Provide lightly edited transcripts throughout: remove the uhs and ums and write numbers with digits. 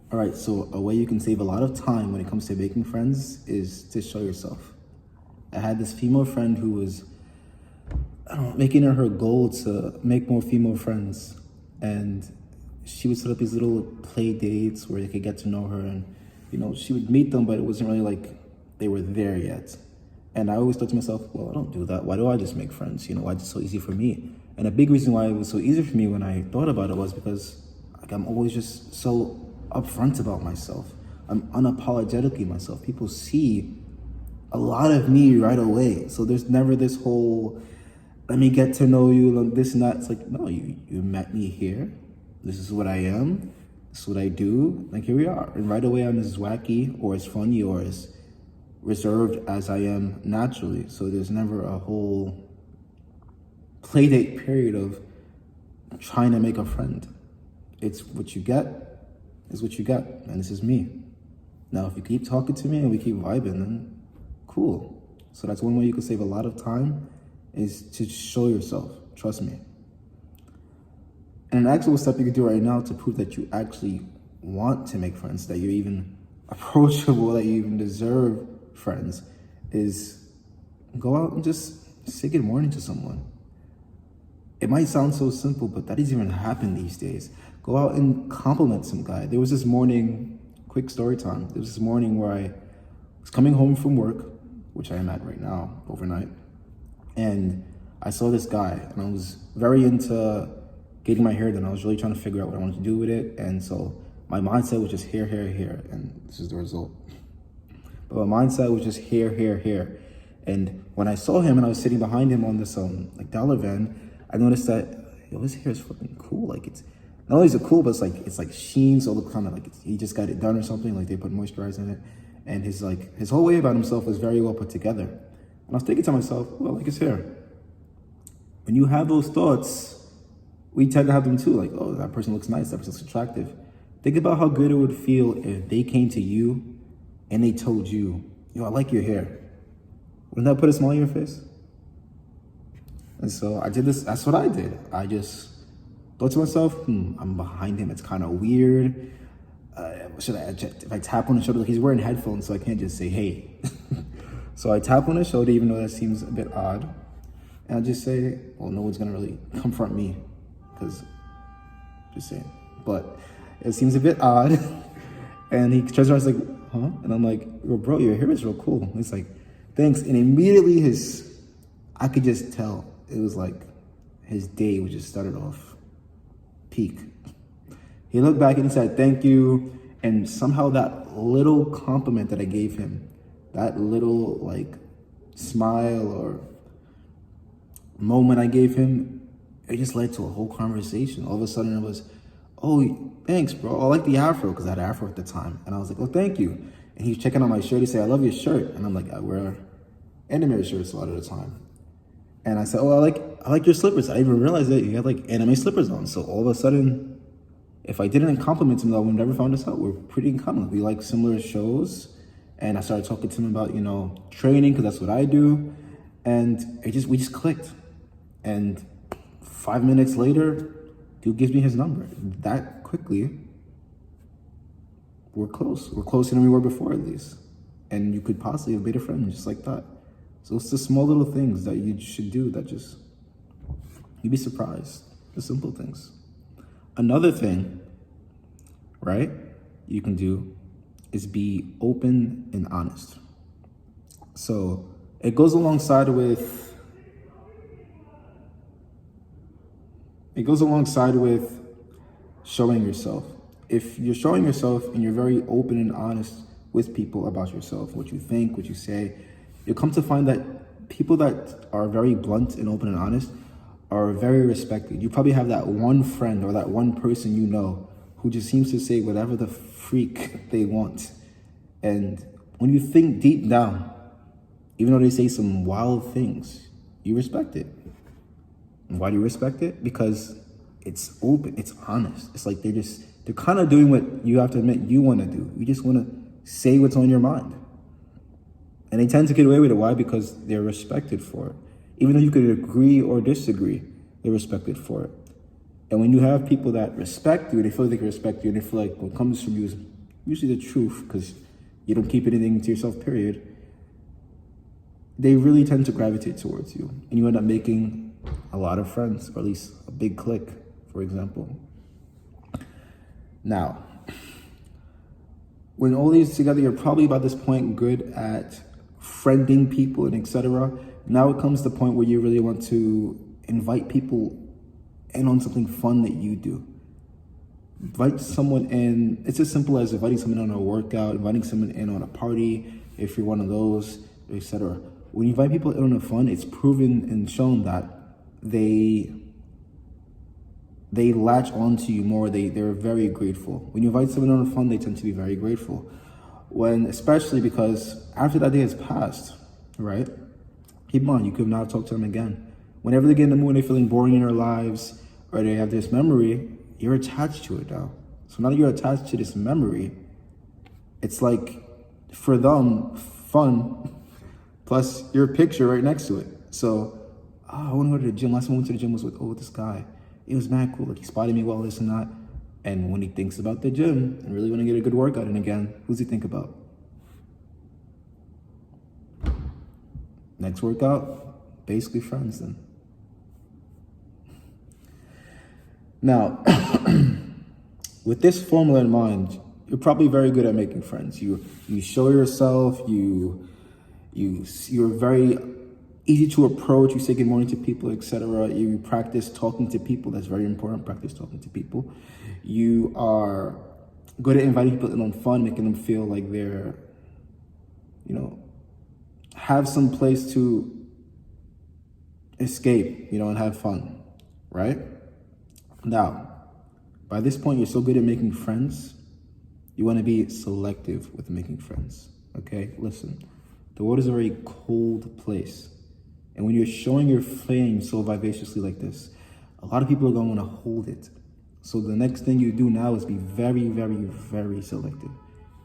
All right, so a way you can save a lot of time when it comes to making friends is to show yourself. I had this female friend who was, I don't know, making it her goal to make more female friends. And she would set up these little play dates where they could get to know her. And, she would meet them, but it wasn't really like they were there yet. And I always thought to myself, well, I don't do that. Why do I just make friends? Why is it so easy for me? And a big reason why it was so easy for me when I thought about it was because I'm always just so upfront about myself. I'm unapologetically myself. People see a lot of me right away. So there's never this whole, let me get to know you, like this and that. It's like, no, you met me here. This is what I am. This is what I do. Like, here we are. And right away, I'm as wacky or as funny or as reserved as I am naturally. So there's never a whole play date period of trying to make a friend. It's what you get is what you get, and this is me. Now, if you keep talking to me and we keep vibing, then cool. So that's one way you can save a lot of time is to show yourself. Trust me. And an actual step you can do right now to prove that you actually want to make friends, that you're even approachable, that you even deserve friends, is go out and just say good morning to someone. It might sound so simple, but that doesn't even happen these days. Go out and compliment some guy. There was this morning, quick story time. There was this morning where I was coming home from work, which I am at right now, overnight. And I saw this guy, and I was very into getting my hair done. I was really trying to figure out what I wanted to do with it. And so my mindset was just hair, and this is the result. But my mindset was just hair. And when I saw him and I was sitting behind him on this dollar van, I noticed that his hair is fucking cool. Like, it's not only is it cool, but it's like sheen, so it looked kind of like he just got it done or something. Like they put moisturizer in it, and his whole way about himself was very well put together. And I was thinking to myself, well, I like his hair. When you have those thoughts, we tend to have them too. Like, oh, that person looks nice, that person looks attractive. Think about how good it would feel if they came to you and they told you, yo, I like your hair. Wouldn't that put a smile on your face? And so I did this. That's what I did. I just thought to myself, I'm behind him. It's kind of weird. If I tap on his shoulder, like he's wearing headphones, so I can't just say, hey. So I tap on his shoulder, even though that seems a bit odd. And I just say, well, no one's going to really confront me because just saying. But it seems a bit odd. And he turns around and is like, huh? And I'm like, well, bro, your hair is real cool. And he's like, thanks. And immediately I could just tell. It was like his day was just started off peak. He looked back and he said, thank you. And somehow that little compliment that I gave him, that little smile or moment I gave him, it just led to a whole conversation. All of a sudden it was, oh, thanks, bro. I like the afro because I had an afro at the time. And I was like, oh, thank you. And he was checking out my shirt. He said, I love your shirt. And I'm like, I wear anime shirts a lot of the time. And I said, oh, I like your slippers. I didn't even realize that you had anime slippers on. So all of a sudden, if I didn't compliment him, I would never found this out. We're pretty in common. We like similar shows. And I started talking to him about, training, because that's what I do. And we just clicked. And 5 minutes later, dude gives me his number. That quickly, we're close. We're closer than we were before, at least. And you could possibly have made a friend just like that. So it's the small little things that you should do that you'd be surprised. The simple things. Another thing, right, you can do is be open and honest. So it goes alongside with showing yourself. If you're showing yourself and you're very open and honest with people about yourself, what you think, what you say, you'll come to find that people that are very blunt and open and honest are very respected. You probably have that one friend or that one person who just seems to say whatever the freak they want. And when you think deep down, even though they say some wild things, you respect it. And why do you respect it? Because it's open, it's honest. It's like they're kind of doing what you have to admit you want to do. You just want to say what's on your mind. And they tend to get away with it. Why? Because they're respected for it. Even though you could agree or disagree, they're respected for it. And when you have people that respect you, they feel like they can respect you, and they feel like what comes from you is usually the truth, because you don't keep anything to yourself, period, they really tend to gravitate towards you. And you end up making a lot of friends, or at least a big clique, for example. Now, when all these together, you're probably by this point good at friending people and etc. Now it comes to the point where you really want to invite people in on something fun that you do. Invite someone in. It's as simple as inviting someone on a workout, inviting someone in on a party, if you're one of those, etc. When you invite people in on a fun, it's proven and shown that they latch onto you more. They're very grateful. When you invite someone on a fun, they tend to be very grateful. Especially because after that day has passed, right? Keep in mind, you could not talk to them again. Whenever they get in the mood and they're feeling boring in their lives, or they have this memory, you're attached to it now. So now that you're attached to this memory, it's like, for them, fun, plus your picture right next to it. So, I want to go to the gym. Last time I went to the gym was with this guy. It was mad cool. Like, he spotted me well, this and that. And when he thinks about the gym and really want to get a good workout in again, who's he think about? Next workout, basically friends then. Now, with this formula in mind, you're probably very good at making friends. You show yourself, you're very easy to approach. You say good morning to people, etc. You practice talking to people. That's very important. Practice talking to people. You are good at inviting people in on fun, making them feel like they're, have some place to escape, and have fun, right? Now, by this point, you're so good at making friends, you want to be selective with making friends, okay? Listen, the world is a very cold place. And when you're showing your flame so vivaciously like this, a lot of people are going to want to hold it. So the next thing you do now is be very, very, very selective,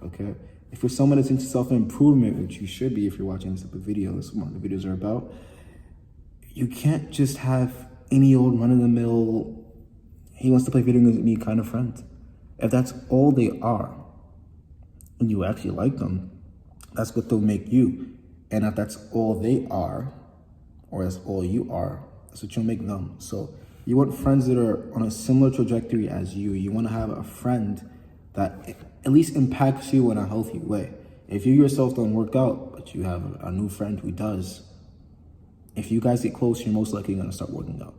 okay? If you're someone that's into self-improvement, which you should be if you're watching this type of video, that's what the videos are about, you can't just have any old run-of-the-mill, he wants to play video games with me kind of friend. If that's all they are, and you actually like them, that's what they'll make you. And if that's all they are, or that's all you are, that's what you'll make them. So you want friends that are on a similar trajectory as you. You want to have a friend that at least impacts you in a healthy way. If you yourself don't work out, but you have a new friend who does, if you guys get close, you're most likely going to start working out.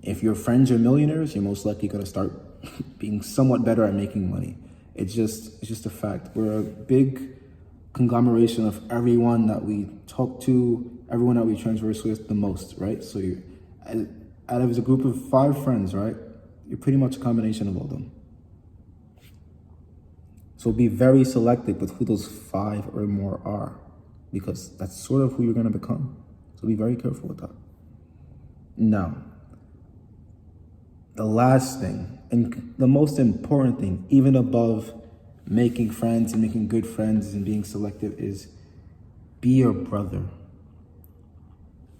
If your friends are millionaires, you're most likely going to start being somewhat better at making money. It's just a fact. We're a big conglomeration of everyone that we talk to, everyone that we transverse with the most, right? So you're, out of a group of 5 friends, right? You're pretty much a combination of all of them. So be very selective with who those 5 or more are, because that's sort of who you're going to become. So be very careful with that. Now, the last thing, and the most important thing, even above making friends and making good friends and being selective, is be your brother.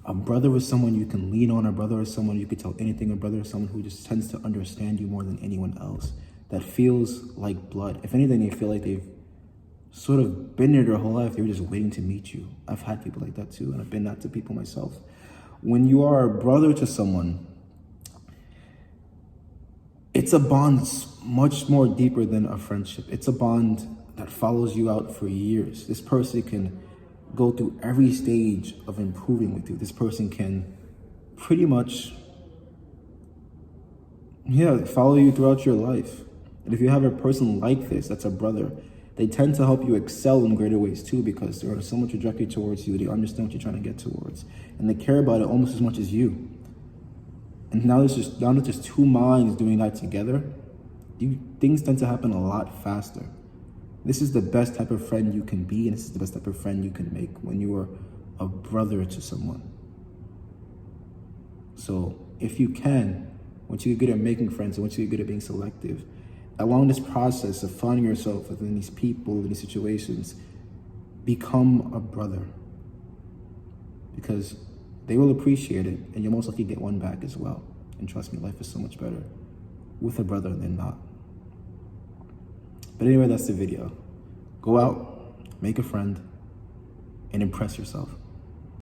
A brother is someone you can lean on. A brother is someone you could tell anything. A brother is someone who just tends to understand you more than anyone else. That feels like blood. If anything, they feel like they've sort of been there their whole life. They were just waiting to meet you. I've had people like that too, and I've been that to people myself. When you are a brother to someone, it's a bond that's much more deeper than a friendship. It's a bond that follows you out for years. This person can go through every stage of improving with you. This person can pretty much, follow you throughout your life. And if you have a person like this, that's a brother, they tend to help you excel in greater ways too, because they're on a similar trajectory towards you. They understand what you're trying to get towards, and they care about it almost as much as you. And now that there's 2 minds doing that together, things tend to happen a lot faster. This is the best type of friend you can be, and this is the best type of friend you can make when you are a brother to someone. So if you can, once you get good at making friends, and once you get good at being selective, along this process of finding yourself within these people, in these situations, become a brother. Because they will appreciate it, and you'll most likely get one back as well. And trust me, life is so much better with a brother than not. But anyway, that's the video. Go out, make a friend, and impress yourself.